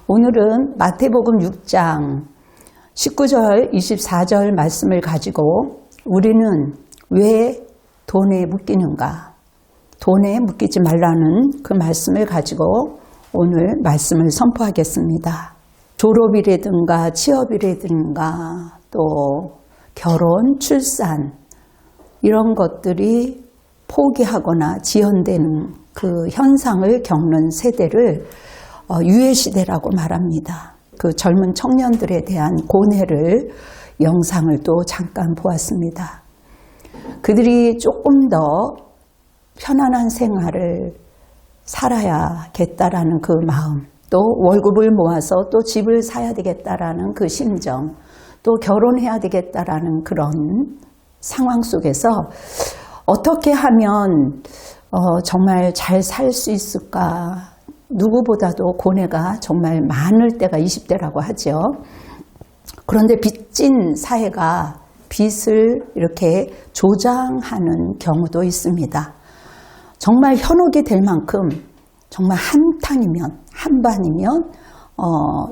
오늘은 마태복음 6장 19절 24절 말씀을 가지고 우리는 왜 돈에 묶이는가, 돈에 묶이지 말라는 그 말씀을 가지고 오늘 말씀을 선포하겠습니다. 졸업이라든가 취업이라든가 또 결혼, 출산 이런 것들이 포기하거나 지연되는 그 현상을 겪는 세대를 유해시대라고 말합니다. 그 젊은 청년들에 대한 고뇌를 영상을 또 잠깐 보았습니다. 그들이 조금 더 편안한 생활을 살아야겠다라는 그 마음, 또 월급을 모아서 또 집을 사야 되겠다라는 그 심정, 또 결혼해야 되겠다라는 그런 상황 속에서 어떻게 하면 정말 잘 살 수 있을까? 누구보다도 고뇌가 정말 많을 때가 20대라고 하죠. 그런데 빚진 사회가 빚을 이렇게 조장하는 경우도 있습니다. 정말 현혹이 될 만큼 정말 한탕이면 한반이면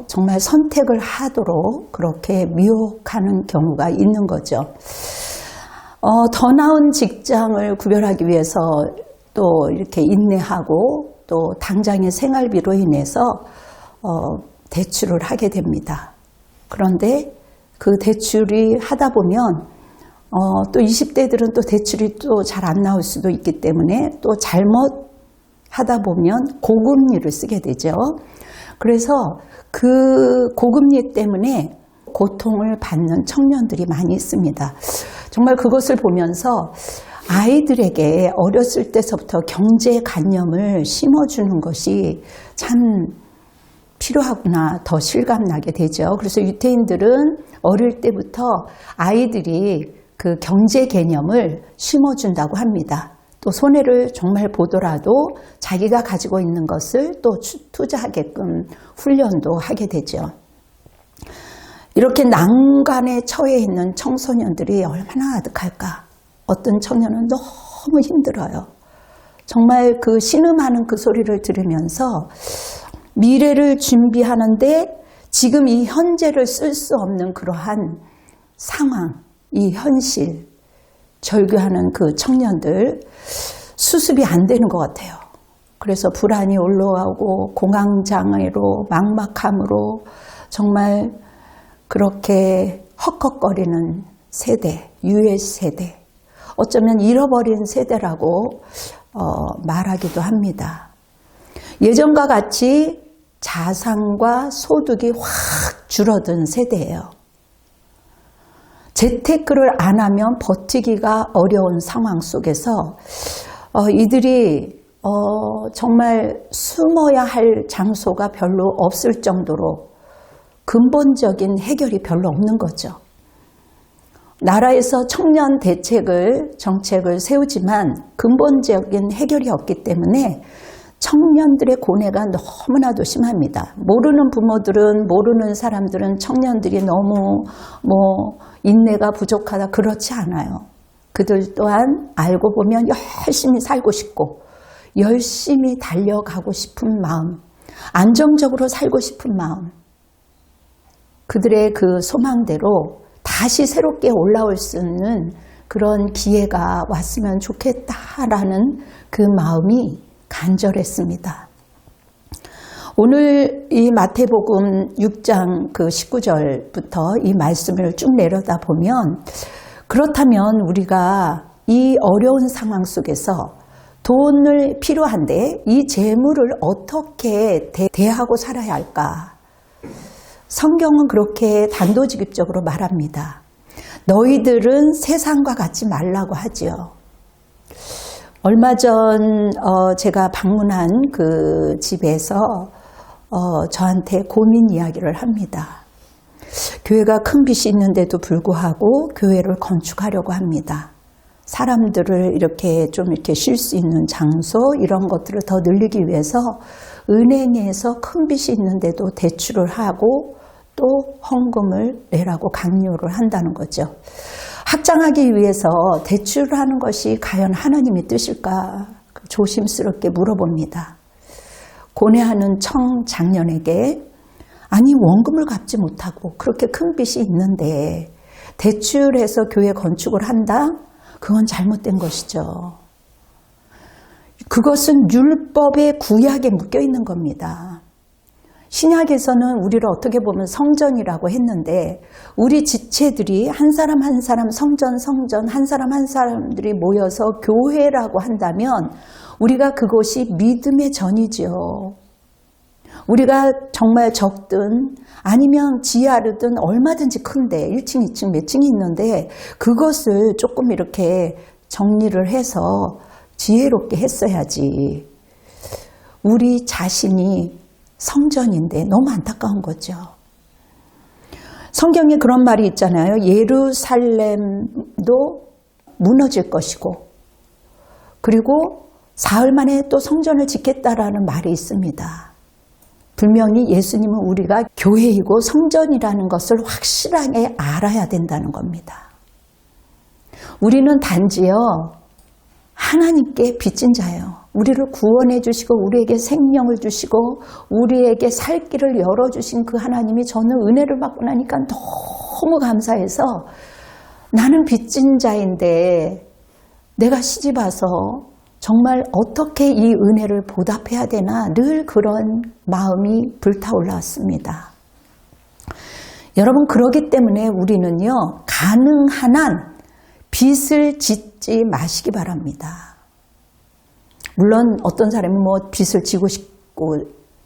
정말 선택을 하도록 그렇게 미혹하는 경우가 있는 거죠. 더 나은 직장을 구별하기 위해서 또 이렇게 인내하고 또 당장의 생활비로 인해서 대출을 하게 됩니다. 그런데 그 대출이 하다 보면 또 20대들은 또 대출이 또 잘 안 나올 수도 있기 때문에 또 잘못 하다 보면 고금리를 쓰게 되죠. 그래서 그 고금리 때문에 고통을 받는 청년들이 많이 있습니다. 정말 그것을 보면서 아이들에게 어렸을 때서부터 경제관념을 심어주는 것이 참 필요하구나 더 실감나게 되죠. 그래서 유태인들은 어릴 때부터 아이들이 그 경제 개념을 심어준다고 합니다. 또 손해를 정말 보더라도 자기가 가지고 있는 것을 또 투자하게끔 훈련도 하게 되죠. 이렇게 난관에 처해 있는 청소년들이 얼마나 아득할까. 어떤 청년은 너무 힘들어요. 정말 그 신음하는 그 소리를 들으면서 미래를 준비하는데 지금 이 현재를 쓸 수 없는 그러한 상황, 이 현실, 절규하는 그 청년들 수습이 안 되는 것 같아요. 그래서 불안이 올라오고 공황장애로 막막함으로 정말 그렇게 헉헉거리는 세대, 유해 세대, 어쩌면 잃어버린 세대라고 말하기도 합니다. 예전과 같이 자산과 소득이 확 줄어든 세대예요. 재테크를 안 하면 버티기가 어려운 상황 속에서 이들이 정말 숨어야 할 장소가 별로 없을 정도로 근본적인 해결이 별로 없는 거죠. 나라에서 청년 정책을 세우지만 근본적인 해결이 없기 때문에 청년들의 고뇌가 너무나도 심합니다. 모르는 부모들은, 모르는 사람들은 청년들이 너무 인내가 부족하다 그렇지 않아요. 그들 또한 알고 보면 열심히 살고 싶고 열심히 달려가고 싶은 마음, 안정적으로 살고 싶은 마음, 그들의 그 소망대로 다시 새롭게 올라올 수 있는 그런 기회가 왔으면 좋겠다라는 그 마음이 간절했습니다. 오늘 이 마태복음 6장 그 19절부터 이 말씀을 쭉 내려다 보면 그렇다면 우리가 이 어려운 상황 속에서 돈을 필요한데 이 재물을 어떻게 대하고 살아야 할까? 성경은 그렇게 단도직입적으로 말합니다. 너희들은 세상과 같지 말라고 하지요. 얼마 전 제가 방문한 그 집에서 저한테 고민 이야기를 합니다. 교회가 큰 빚이 있는데도 불구하고 교회를 건축하려고 합니다. 사람들을 이렇게 좀 이렇게 쉴 수 있는 장소 이런 것들을 더 늘리기 위해서 은행에서 큰 빚이 있는데도 대출을 하고 또 헌금을 내라고 강요를 한다는 거죠. 확장하기 위해서 대출을 하는 것이 과연 하나님의 뜻일까 조심스럽게 물어봅니다. 고뇌하는 청장년에게 아니 원금을 갚지 못하고 그렇게 큰 빚이 있는데 대출해서 교회 건축을 한다? 그건 잘못된 것이죠. 그것은 율법의 구약에 묶여 있는 겁니다. 신약에서는 우리를 어떻게 보면 성전이라고 했는데 우리 지체들이 한 사람 한 사람 성전 한 사람 한 사람들이 모여서 교회라고 한다면 우리가 그것이 믿음의 전이죠. 우리가 정말 적든 아니면 지하르든 얼마든지 큰데 1층, 2층 몇 층이 있는데 그것을 조금 이렇게 정리를 해서 지혜롭게 했어야지. 우리 자신이 성전인데 너무 안타까운 거죠. 성경에 그런 말이 있잖아요. 예루살렘도 무너질 것이고 그리고 사흘 만에 또 성전을 짓겠다라는 말이 있습니다. 분명히 예수님은 우리가 교회이고 성전이라는 것을 확실하게 알아야 된다는 겁니다. 우리는 단지요 하나님께 빚진 자예요. 우리를 구원해 주시고 우리에게 생명을 주시고 우리에게 살 길을 열어주신 그 하나님이 저는 은혜를 받고 나니까 너무 감사해서 나는 빚진 자인데 내가 시집 와서 정말 어떻게 이 은혜를 보답해야 되나 늘 그런 마음이 불타올랐습니다. 여러분 그러기 때문에 우리는요 가능한 한 빚을 짓지 마시기 바랍니다. 물론 어떤 사람이 뭐 빚을 지고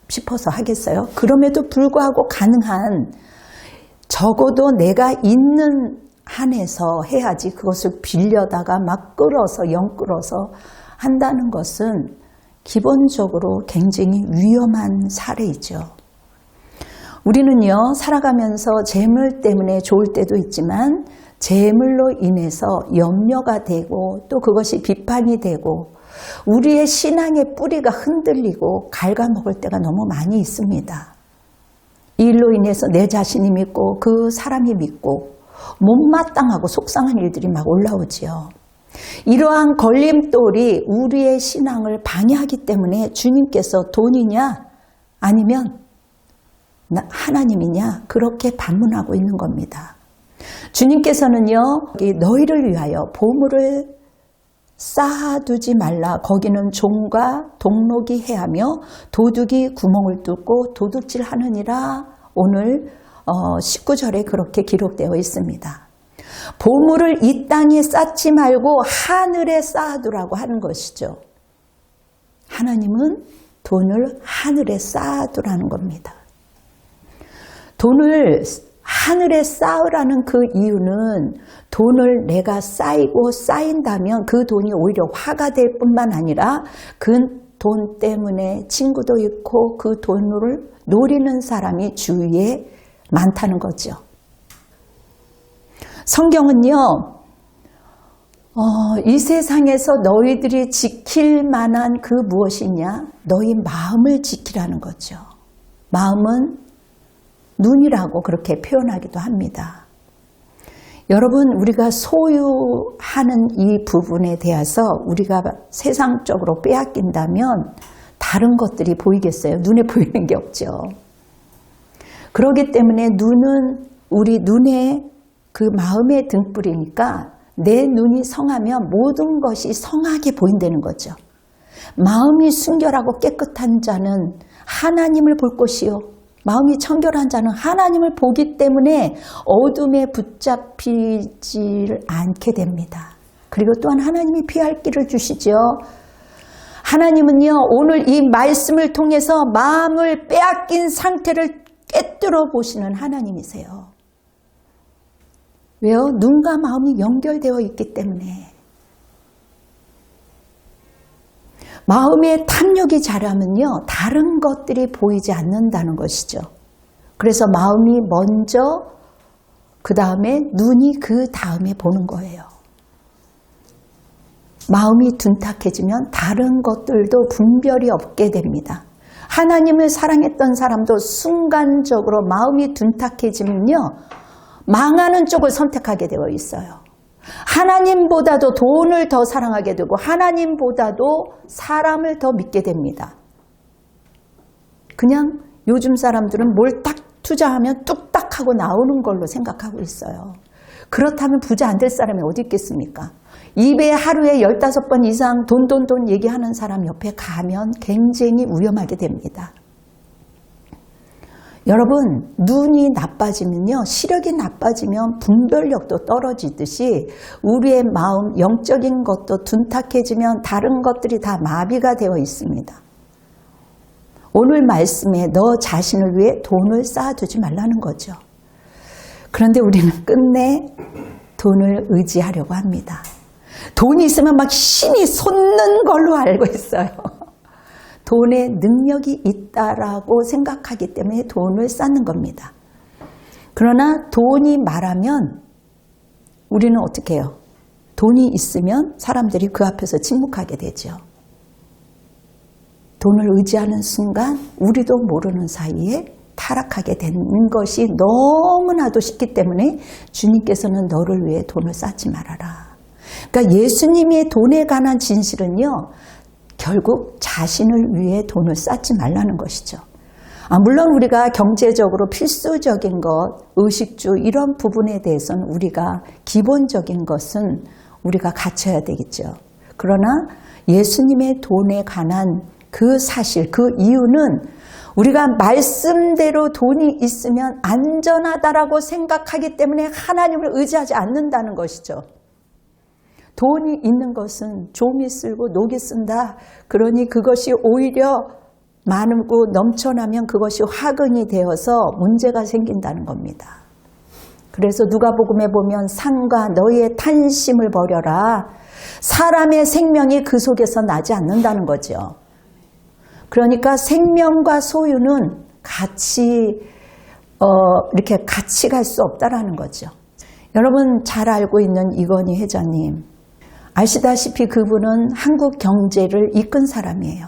싶어서 하겠어요? 그럼에도 불구하고 가능한 적어도 내가 있는 한에서 해야지 그것을 빌려다가 막 끌어서 영 끌어서 한다는 것은 기본적으로 굉장히 위험한 사례이죠. 우리는요 살아가면서 재물 때문에 좋을 때도 있지만 재물로 인해서 염려가 되고 또 그것이 비판이 되고 우리의 신앙의 뿌리가 흔들리고 갉아먹을 때가 너무 많이 있습니다. 이 일로 인해서 내 자신이 믿고 그 사람이 믿고 못마땅하고 속상한 일들이 막 올라오지요. 이러한 걸림돌이 우리의 신앙을 방해하기 때문에 주님께서 돈이냐 아니면 하나님이냐 그렇게 반문하고 있는 겁니다. 주님께서는요 너희를 위하여 보물을 쌓아두지 말라. 거기는 종과 동록이 해하며 도둑이 구멍을 뚫고 도둑질 하느니라. 오늘 19절에 그렇게 기록되어 있습니다. 보물을 이 땅에 쌓지 말고 하늘에 쌓아두라고 하는 것이죠. 하나님은 돈을 하늘에 쌓아두라는 겁니다. 돈을 하늘에 쌓으라는 그 이유는 돈을 내가 쌓인다면 그 돈이 오히려 화가 될 뿐만 아니라 그 돈 때문에 친구도 잃고 그 돈을 노리는 사람이 주위에 많다는 거죠. 성경은요, 이 세상에서 너희들이 지킬 만한 그 무엇이냐? 너희 마음을 지키라는 거죠. 마음은 눈이라고 그렇게 표현하기도 합니다. 여러분 우리가 소유하는 이 부분에 대해서 우리가 세상적으로 빼앗긴다면 다른 것들이 보이겠어요? 눈에 보이는 게 없죠. 그렇기 때문에 눈은 우리 눈의 그 마음의 등불이니까 내 눈이 성하면 모든 것이 성하게 보인다는 거죠. 마음이 순결하고 깨끗한 자는 하나님을 볼 것이요. 마음이 청결한 자는 하나님을 보기 때문에 어둠에 붙잡히질 않게 됩니다. 그리고 또한 하나님이 피할 길을 주시죠. 하나님은요 오늘 이 말씀을 통해서 마음을 빼앗긴 상태를 꿰뚫어 보시는 하나님이세요. 왜요? 눈과 마음이 연결되어 있기 때문에. 마음의 탐욕이 자라면요 다른 것들이 보이지 않는다는 것이죠. 그래서 마음이 먼저 그 다음에 눈이 그 다음에 보는 거예요. 마음이 둔탁해지면 다른 것들도 분별이 없게 됩니다. 하나님을 사랑했던 사람도 순간적으로 마음이 둔탁해지면요 망하는 쪽을 선택하게 되어 있어요. 하나님보다도 돈을 더 사랑하게 되고 하나님보다도 사람을 더 믿게 됩니다. 그냥 요즘 사람들은 뭘 딱 투자하면 뚝딱 하고 나오는 걸로 생각하고 있어요. 그렇다면 부자 안 될 사람이 어디 있겠습니까? 입에 하루에 15번 이상 돈 얘기하는 사람 옆에 가면 굉장히 위험하게 됩니다. 여러분, 눈이 나빠지면요, 시력이 나빠지면 분별력도 떨어지듯이 우리의 마음, 영적인 것도 둔탁해지면 다른 것들이 다 마비가 되어 있습니다. 오늘 말씀에 너 자신을 위해 돈을 쌓아두지 말라는 거죠. 그런데 우리는 끝내 돈을 의지하려고 합니다. 돈이 있으면 막 힘이 솟는 걸로 알고 있어요. 돈에 능력이 있다라고 생각하기 때문에 돈을 쌓는 겁니다. 그러나 돈이 말하면 우리는 어떻게 해요? 돈이 있으면 사람들이 그 앞에서 침묵하게 되죠. 돈을 의지하는 순간 우리도 모르는 사이에 타락하게 된 것이 너무나도 쉽기 때문에 주님께서는 너를 위해 돈을 쌓지 말아라. 그러니까 예수님의 돈에 관한 진실은요, 결국 자신을 위해 돈을 쌓지 말라는 것이죠. 물론 우리가 경제적으로 필수적인 것, 의식주 이런 부분에 대해서는 우리가 기본적인 것은 우리가 갖춰야 되겠죠. 그러나 예수님의 돈에 관한 그 사실, 그 이유는 우리가 말씀대로 돈이 있으면 안전하다라고 생각하기 때문에 하나님을 의지하지 않는다는 것이죠. 돈이 있는 것은 좀이 쓸고 녹이 쓴다. 그러니 그것이 오히려 많고 넘쳐나면 그것이 화근이 되어서 문제가 생긴다는 겁니다. 그래서 누가복음에 보면 상과 너희의 탄심을 버려라. 사람의 생명이 그 속에서 나지 않는다는 거죠. 그러니까 생명과 소유는 이렇게 같이 갈 수 없다라는 거죠. 여러분 잘 알고 있는 이건희 회장님, 아시다시피 그분은 한국 경제를 이끈 사람이에요.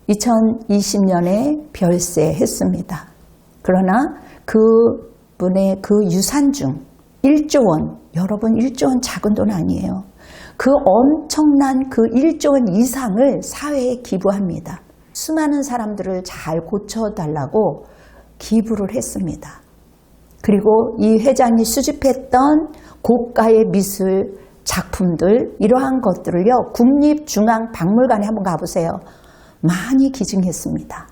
2020년에 별세했습니다. 그러나 그분의 그 유산 중 1조 원, 여러분 1조 원 작은 돈 아니에요. 그 엄청난 그 1조 원 이상을 사회에 기부합니다. 수많은 사람들을 잘 고쳐달라고 기부를 했습니다. 그리고 이 회장이 수집했던 고가의 미술 작품들, 이러한 것들을요, 국립중앙박물관에 한번 가보세요. 많이 기증했습니다.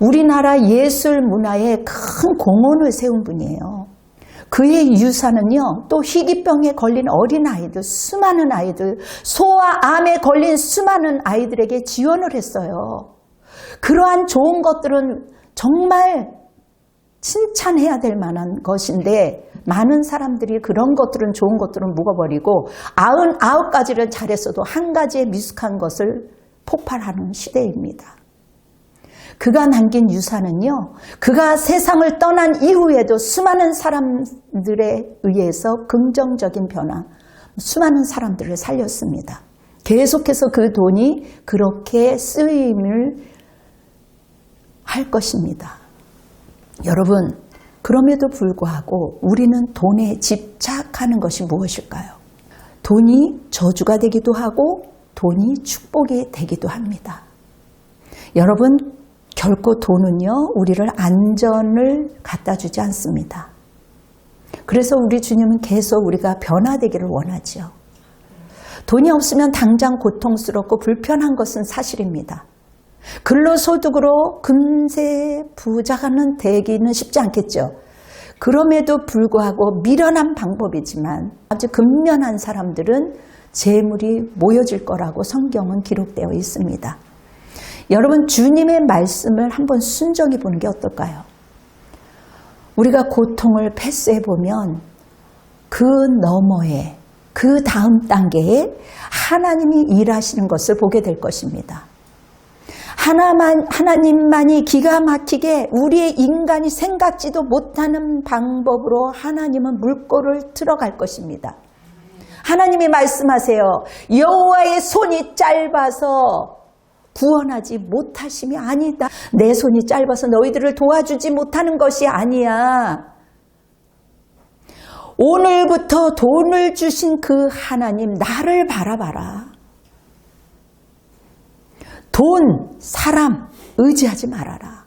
우리나라 예술 문화에 큰 공헌을 세운 분이에요. 그의 유산은요, 또 희귀병에 걸린 어린아이들, 수많은 아이들, 소아 암에 걸린 수많은 아이들에게 지원을 했어요. 그러한 좋은 것들은 정말 칭찬해야 될 만한 것인데 많은 사람들이 그런 것들은 좋은 것들은 묵어버리고 99가지를 잘했어도 한 가지의 미숙한 것을 폭발하는 시대입니다. 그가 남긴 유산은요, 그가 세상을 떠난 이후에도 수많은 사람들에 의해서 긍정적인 변화, 수많은 사람들을 살렸습니다. 계속해서 그 돈이 그렇게 쓰임을 할 것입니다. 여러분, 그럼에도 불구하고 우리는 돈에 집착하는 것이 무엇일까요? 돈이 저주가 되기도 하고 돈이 축복이 되기도 합니다. 여러분, 결코 돈은요, 우리를 안전을 갖다 주지 않습니다. 그래서 우리 주님은 계속 우리가 변화되기를 원하지요. 돈이 없으면 당장 고통스럽고 불편한 것은 사실입니다. 근로소득으로 금세 부자가는 되기는 쉽지 않겠죠. 그럼에도 불구하고 미련한 방법이지만 아주 근면한 사람들은 재물이 모여질 거라고 성경은 기록되어 있습니다. 여러분, 주님의 말씀을 한번 순정해 보는 게 어떨까요? 우리가 고통을 패스해보면 그 너머에, 그 다음 단계에 하나님이 일하시는 것을 보게 될 것입니다. 하나님만이 기가 막히게 우리의 인간이 생각지도 못하는 방법으로 하나님은 물꼬를 틀어갈 것입니다. 하나님이 말씀하세요. 여호와의 손이 짧아서 구원하지 못하심이 아니다. 내 손이 짧아서 너희들을 도와주지 못하는 것이 아니야. 오늘부터 돈을 주신 그 하나님, 나를 바라봐라. 돈, 사람 의지하지 말아라.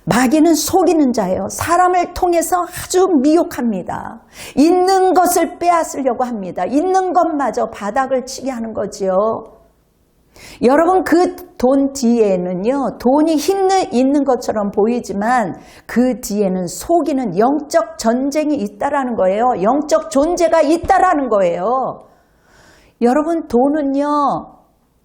마귀는 속이는 자예요. 사람을 통해서 아주 미혹합니다. 있는 것을 빼앗으려고 합니다. 있는 것마저 바닥을 치게 하는 거지요. 여러분, 그 돈 뒤에는요, 돈이 있는 것처럼 보이지만 그 뒤에는 속이는 영적 전쟁이 있다라는 거예요. 영적 존재가 있다라는 거예요. 여러분, 돈은요,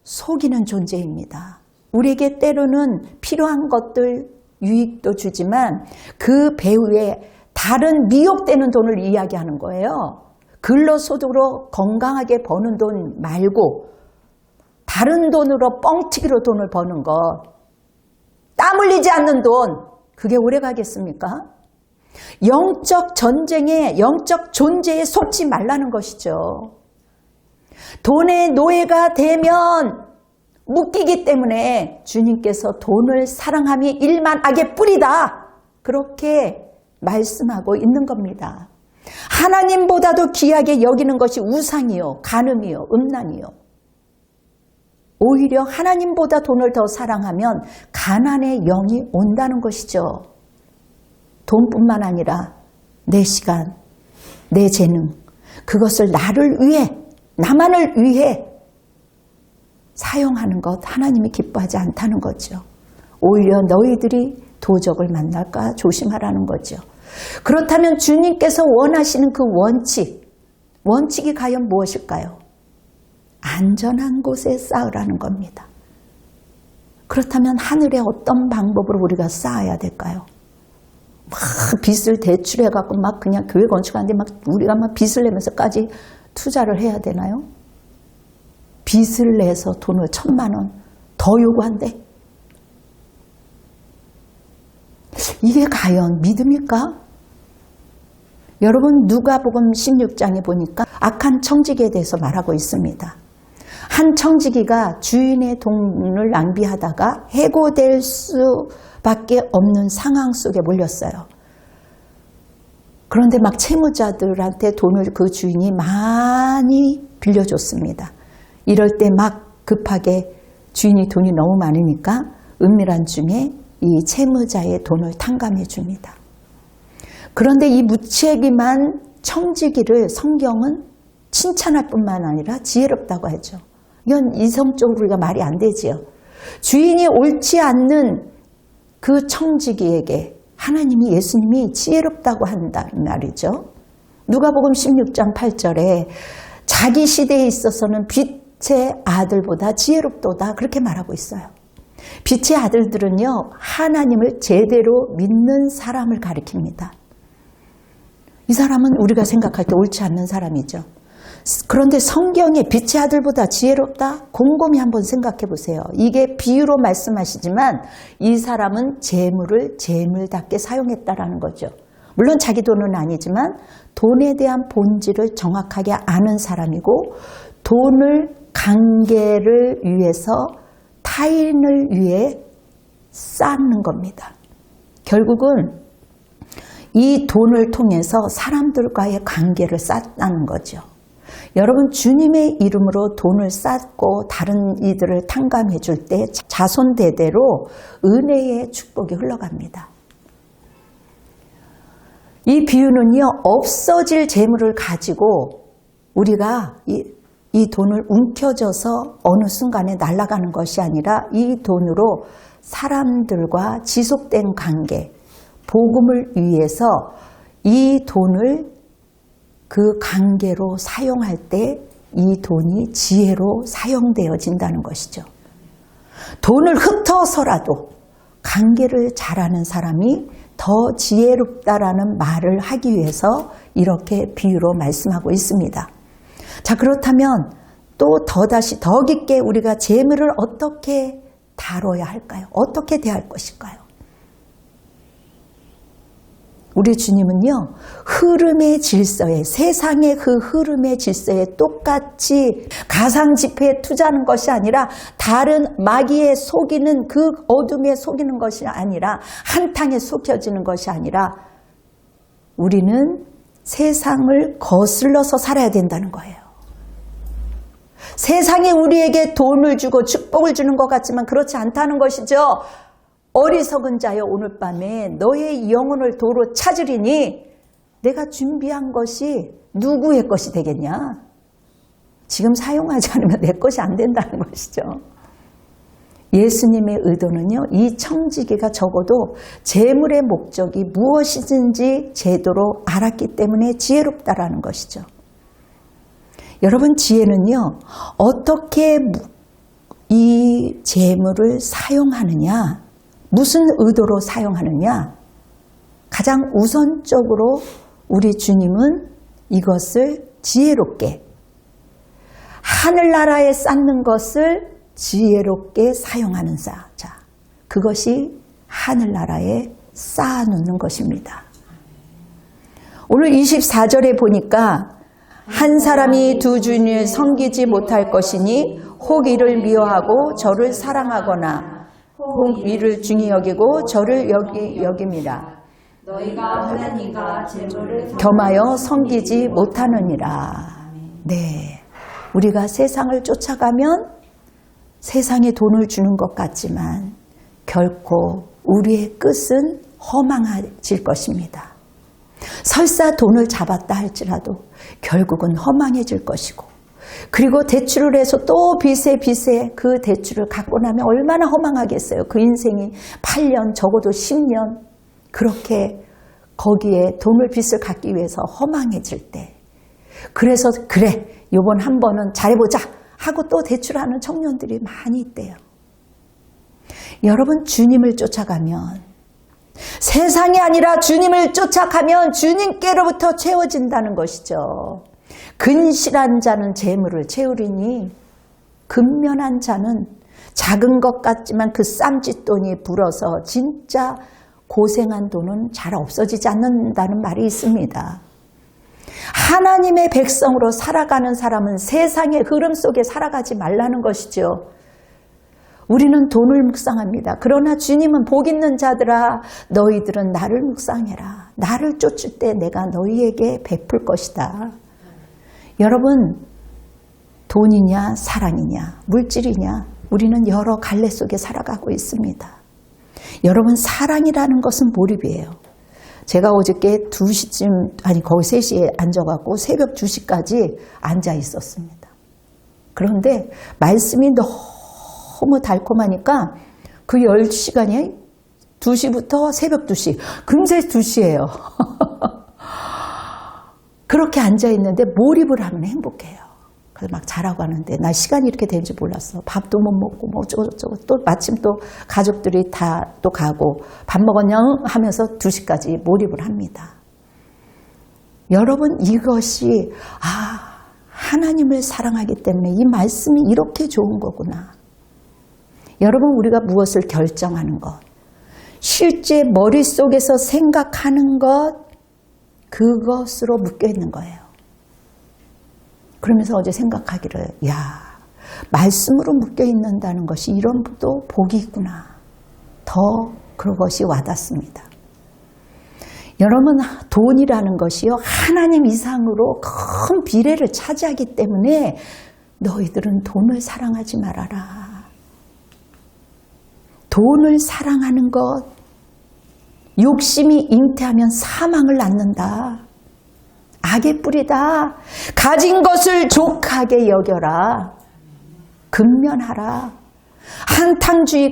속이는 존재입니다. 우리에게 때로는 필요한 것들, 유익도 주지만 그 배후에 다른 미혹되는 돈을 이야기하는 거예요. 근로소득으로 건강하게 버는 돈 말고 다른 돈으로 뻥튀기로 돈을 버는 것, 땀 흘리지 않는 돈, 그게 오래 가겠습니까? 영적 전쟁에, 영적 존재에 속지 말라는 것이죠. 돈의 노예가 되면 묶이기 때문에 주님께서 돈을 사랑함이 일만 악의 뿌리다, 그렇게 말씀하고 있는 겁니다. 하나님보다도 귀하게 여기는 것이 우상이요, 간음이요, 음란이요. 오히려 하나님보다 돈을 더 사랑하면 가난의 영이 온다는 것이죠. 돈뿐만 아니라 내 시간, 내 재능, 그것을 나를 위해, 나만을 위해 사용하는 것, 하나님이 기뻐하지 않다는 거죠. 오히려 너희들이 도적을 만날까 조심하라는 거죠. 그렇다면 주님께서 원하시는 그 원칙이 과연 무엇일까요? 안전한 곳에 쌓으라는 겁니다. 그렇다면 하늘에 어떤 방법으로 우리가 쌓아야 될까요? 막 빚을 대출해갖고 막 그냥 교회 건축하는데 막 우리가 막 빚을 내면서까지 투자를 해야 되나요? 빚을 내서 돈을 1,000만 원 더 요구한대. 이게 과연 믿음일까? 여러분, 누가복음 16장에 보니까 악한 청지기에 대해서 말하고 있습니다. 한 청지기가 주인의 돈을 낭비하다가 해고될 수밖에 없는 상황 속에 몰렸어요. 그런데 막 채무자들한테 돈을 그 주인이 많이 빌려줬습니다. 이럴 때 막 급하게 주인이 돈이 너무 많으니까 은밀한 중에 이 채무자의 돈을 탕감해 줍니다. 그런데 이 무책임한 청지기를 성경은 칭찬할 뿐만 아니라 지혜롭다고 하죠. 이건 이성적으로 우리가 말이 안 되지요. 주인이 옳지 않는 그 청지기에게 하나님이, 예수님이 지혜롭다고 한다는 말이죠. 누가복음 16장 8절에 자기 시대에 있어서는 빛의 아들보다 지혜롭도다, 그렇게 말하고 있어요. 빛의 아들들은요, 하나님을 제대로 믿는 사람을 가리킵니다. 이 사람은 우리가 생각할 때 옳지 않는 사람이죠. 그런데 성경에 빛의 아들보다 지혜롭다? 곰곰이 한번 생각해 보세요. 이게 비유로 말씀하시지만 이 사람은 재물을 재물답게 사용했다라는 거죠. 물론 자기 돈은 아니지만 돈에 대한 본질을 정확하게 아는 사람이고, 돈을 관계를 위해서, 타인을 위해 쌓는 겁니다. 결국은 이 돈을 통해서 사람들과의 관계를 쌓는 거죠. 여러분, 주님의 이름으로 돈을 쌓고 다른 이들을 탕감해 줄 때 자손 대대로 은혜의 축복이 흘러갑니다. 이 비유는요, 없어질 재물을 가지고 우리가 이 돈을 움켜져서 어느 순간에 날아가는 것이 아니라 이 돈으로 사람들과 지속된 관계, 복음을 위해서 이 돈을 그 관계로 사용할 때 이 돈이 지혜로 사용되어진다는 것이죠. 돈을 흩어서라도 관계를 잘하는 사람이 더 지혜롭다라는 말을 하기 위해서 이렇게 비유로 말씀하고 있습니다. 자, 그렇다면 또 더다시 더 깊게 우리가 재물을 어떻게 다뤄야 할까요? 어떻게 대할 것일까요? 우리 주님은요, 흐름의 질서에, 세상의 그 흐름의 질서에 똑같이 가상지폐에 투자하는 것이 아니라, 다른 마귀에 속이는 그 어둠에 속이는 것이 아니라, 한탕에 속여지는 것이 아니라, 우리는 세상을 거슬러서 살아야 된다는 거예요. 세상이 우리에게 돈을 주고 축복을 주는 것 같지만 그렇지 않다는 것이죠. 어리석은 자여 오늘 밤에 너의 영혼을 도로 찾으리니 내가 준비한 것이 누구의 것이 되겠냐? 지금 사용하지 않으면 내 것이 안 된다는 것이죠. 예수님의 의도는요, 이 청지기가 적어도 재물의 목적이 무엇이든지 제대로 알았기 때문에 지혜롭다라는 것이죠. 여러분, 지혜는요, 어떻게 이 재물을 사용하느냐, 무슨 의도로 사용하느냐, 가장 우선적으로 우리 주님은 이것을 지혜롭게, 하늘나라에 쌓는 것을 지혜롭게 사용하는 자, 그것이 하늘나라에 쌓아놓는 것입니다. 오늘 24절에 보니까 한 사람이 두 주인을 섬기지 못할 것이니 혹 이를 미워하고 저를 사랑하거나 혹 이를 중히 여기고 저를 여깁니다. 너희가 하나님과 재물을 겸하여 섬기지 못하느니라. 네, 우리가 세상을 쫓아가면 세상에 돈을 주는 것 같지만 결코 우리의 끝은 허망해질 것입니다. 설사 돈을 잡았다 할지라도 결국은 허망해질 것이고, 그리고 대출을 해서 또 빚에 그 대출을 갚고 나면 얼마나 허망하겠어요. 그 인생이 8년, 적어도 10년 그렇게 거기에 돈을 빚을 갚기 위해서 허망해질 때, 그래서 그래 이번 한 번은 잘해보자 하고 또 대출하는 청년들이 많이 있대요. 여러분, 주님을 쫓아가면, 세상이 아니라 주님을 쫓아가면 주님께로부터 채워진다는 것이죠. 근실한 자는 재물을 채우리니 근면한 자는 작은 것 같지만 그 쌈짓돈이 불어서 진짜 고생한 돈은 잘 없어지지 않는다는 말이 있습니다. 하나님의 백성으로 살아가는 사람은 세상의 흐름 속에 살아가지 말라는 것이죠. 우리는 돈을 묵상합니다. 그러나 주님은 복 있는 자들아 너희들은 나를 묵상해라. 나를 쫓을 때 내가 너희에게 베풀 것이다. 여러분, 돈이냐 사랑이냐 물질이냐, 우리는 여러 갈래 속에 살아가고 있습니다. 여러분, 사랑이라는 것은 몰입이에요. 제가 어저께 2시쯤, 아니 거의 3시에 앉아갖고 새벽 2시까지 앉아 있었습니다. 그런데 말씀이 너무 달콤하니까 그 10시간이 2시부터 새벽 2시, 금세 2시예요. 그렇게 앉아 있는데 몰입을 하면 행복해요. 그래서 막 자라고 하는데 나 시간이 이렇게 되는지 몰랐어. 밥도 못 먹고 뭐 어쩌고저쩌고, 또 마침 또 가족들이 다 또 가고 밥 먹었냐 하면서 2시까지 몰입을 합니다. 여러분, 이것이 하나님을 사랑하기 때문에 이 말씀이 이렇게 좋은 거구나. 여러분, 우리가 무엇을 결정하는 것, 실제 머릿속에서 생각하는 것, 그것으로 묶여 있는 거예요. 그러면서 어제 생각하기를, 말씀으로 묶여 있는다는 것이 이런 또 복이 있구나. 더 그것이 와닿습니다. 여러분, 돈이라는 것이요, 하나님 이상으로 큰 비례를 차지하기 때문에 너희들은 돈을 사랑하지 말아라. 돈을 사랑하는 것, 욕심이 잉태하면 사망을 낳는다. 악의 뿌리다. 가진 것을 족하게 여겨라. 근면하라. 한탕주의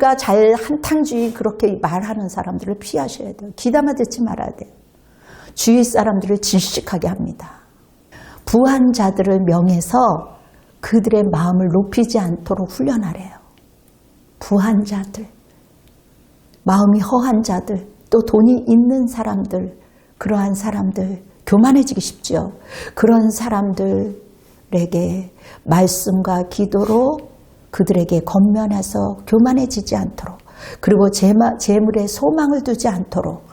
그렇게 말하는 사람들을 피하셔야 돼요. 귀담아 듣지 말아야 돼요. 주위 사람들을 질식하게 합니다. 부한 자들을 명해서 그들의 마음을 높이지 않도록 훈련하래요. 부한 자들, 마음이 허한 자들, 또 돈이 있는 사람들, 그러한 사람들, 교만해지기 쉽죠. 그런 사람들에게 말씀과 기도로 그들에게 권면해서 교만해지지 않도록, 그리고 재물에 소망을 두지 않도록,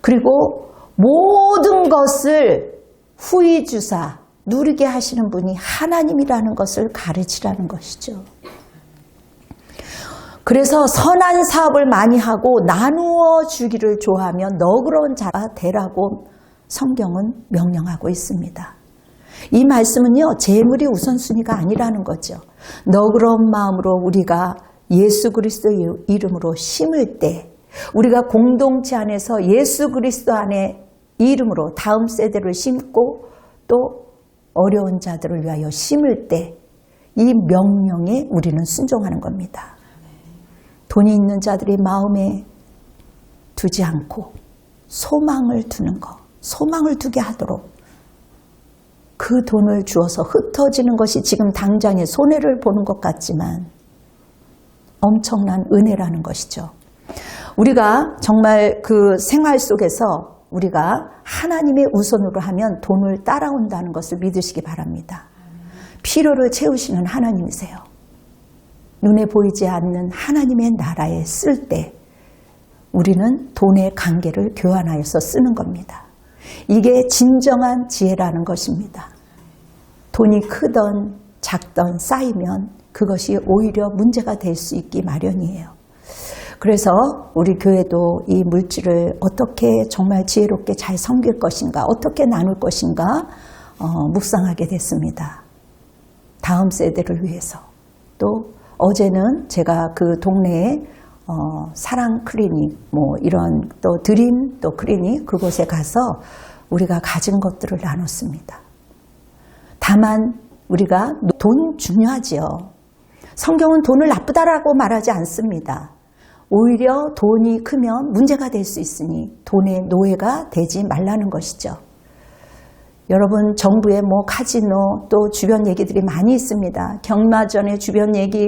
그리고 모든 것을 후히 주사 누리게 하시는 분이 하나님이라는 것을 가르치라는 것이죠. 그래서 선한 사업을 많이 하고 나누어 주기를 좋아하면 너그러운 자가 되라고 성경은 명령하고 있습니다. 이 말씀은요, 재물이 우선순위가 아니라는 거죠. 너그러운 마음으로 우리가 예수 그리스도의 이름으로 심을 때 우리가 공동체 안에서 예수 그리스도 안에 이름으로 다음 세대를 심고 또 어려운 자들을 위하여 심을 때 이 명령에 우리는 순종하는 겁니다. 돈이 있는 자들이 마음에 두지 않고 소망을 두는 것, 소망을 두게 하도록 그 돈을 주어서 흩어지는 것이 지금 당장의 손해를 보는 것 같지만 엄청난 은혜라는 것이죠. 우리가 정말 그 생활 속에서 우리가 하나님의 우선으로 하면 돈을 따라온다는 것을 믿으시기 바랍니다. 필요를 채우시는 하나님이세요. 눈에 보이지 않는 하나님의 나라에 쓸 때 우리는 돈의 관계를 교환하여서 쓰는 겁니다. 이게 진정한 지혜라는 것입니다. 돈이 크던 작던 쌓이면 그것이 오히려 문제가 될 수 있기 마련이에요. 그래서 우리 교회도 이 물질을 어떻게 정말 지혜롭게 잘 섬길 것인가, 어떻게 나눌 것인가 묵상하게 됐습니다. 다음 세대를 위해서. 또 어제는 제가 그 동네에 사랑 클리닉, 뭐 이런 또 드림 또 클리닉 그곳에 가서 우리가 가진 것들을 나눴습니다. 다만 우리가 돈 중요하지요. 성경은 돈을 나쁘다라고 말하지 않습니다. 오히려 돈이 크면 문제가 될 수 있으니 돈의 노예가 되지 말라는 것이죠. 여러분 정부의 뭐 카지노 또 주변 얘기들이 많이 있습니다. 경마전의 주변 얘기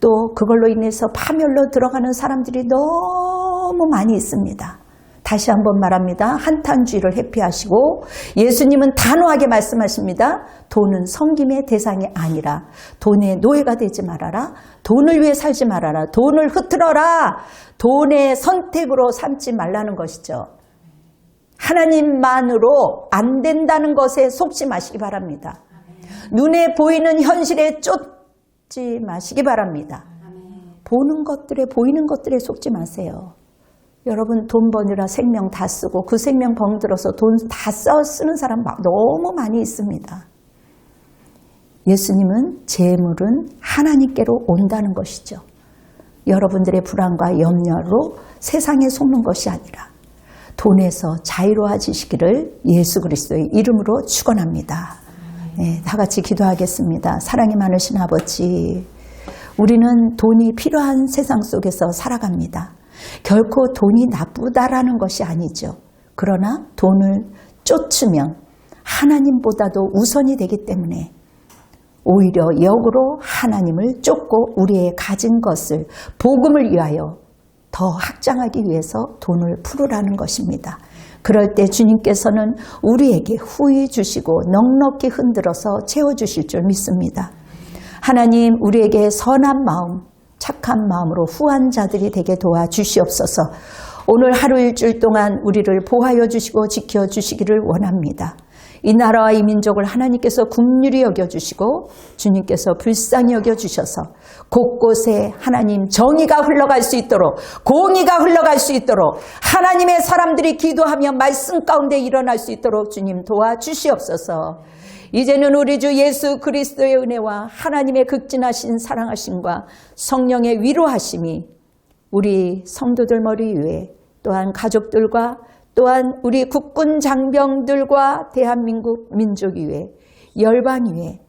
또 그걸로 인해서 파멸로 들어가는 사람들이 너무 많이 있습니다. 다시 한번 말합니다. 한탄주의를 회피하시고 예수님은 단호하게 말씀하십니다. 돈은 섬김의 대상이 아니라 돈의 노예가 되지 말아라. 돈을 위해 살지 말아라. 돈을 흐트러라. 돈의 선택으로 삼지 말라는 것이죠. 하나님만으로 안 된다는 것에 속지 마시기 바랍니다. 눈에 보이는 현실에 쫓지 마시기 바랍니다. 보는 것들에 보이는 것들에 속지 마세요. 여러분 돈 버느라 생명 다 쓰고 그 생명 벙들어서 돈 다 쓰는 사람 너무 많이 있습니다. 예수님은 재물은 하나님께로 온다는 것이죠. 여러분들의 불안과 염려로 세상에 속는 것이 아니라 돈에서 자유로워지시기를 예수 그리스도의 이름으로 축원합니다. 네, 다 같이 기도하겠습니다. 사랑이 많으신 아버지, 우리는 돈이 필요한 세상 속에서 살아갑니다. 결코 돈이 나쁘다라는 것이 아니죠. 그러나 돈을 쫓으면 하나님보다도 우선이 되기 때문에 오히려 역으로 하나님을 쫓고 우리의 가진 것을 복음을 위하여 더 확장하기 위해서 돈을 풀으라는 것입니다. 그럴 때 주님께서는 우리에게 후히 주시고 넉넉히 흔들어서 채워주실 줄 믿습니다. 하나님, 우리에게 선한 마음, 착한 마음으로 후한 자들이 되게 도와주시옵소서. 오늘 하루 일주일 동안 우리를 보호하여 주시고 지켜주시기를 원합니다. 이 나라와 이 민족을 하나님께서 긍휼히 여겨주시고 주님께서 불쌍히 여겨주셔서 곳곳에 하나님 정의가 흘러갈 수 있도록, 공의가 흘러갈 수 있도록, 하나님의 사람들이 기도하며 말씀 가운데 일어날 수 있도록 주님 도와주시옵소서. 이제는 우리 주 예수 그리스도의 은혜와 하나님의 극진하신 사랑하심과 성령의 위로하심이 우리 성도들 머리 위에, 또한 가족들과 또한 우리 국군 장병들과 대한민국 민족 위에, 열방 위에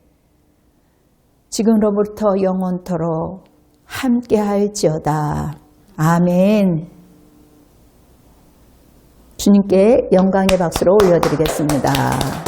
지금으로부터 영원토록 함께할지어다. 아멘. 주님께 영광의 박수로 올려드리겠습니다.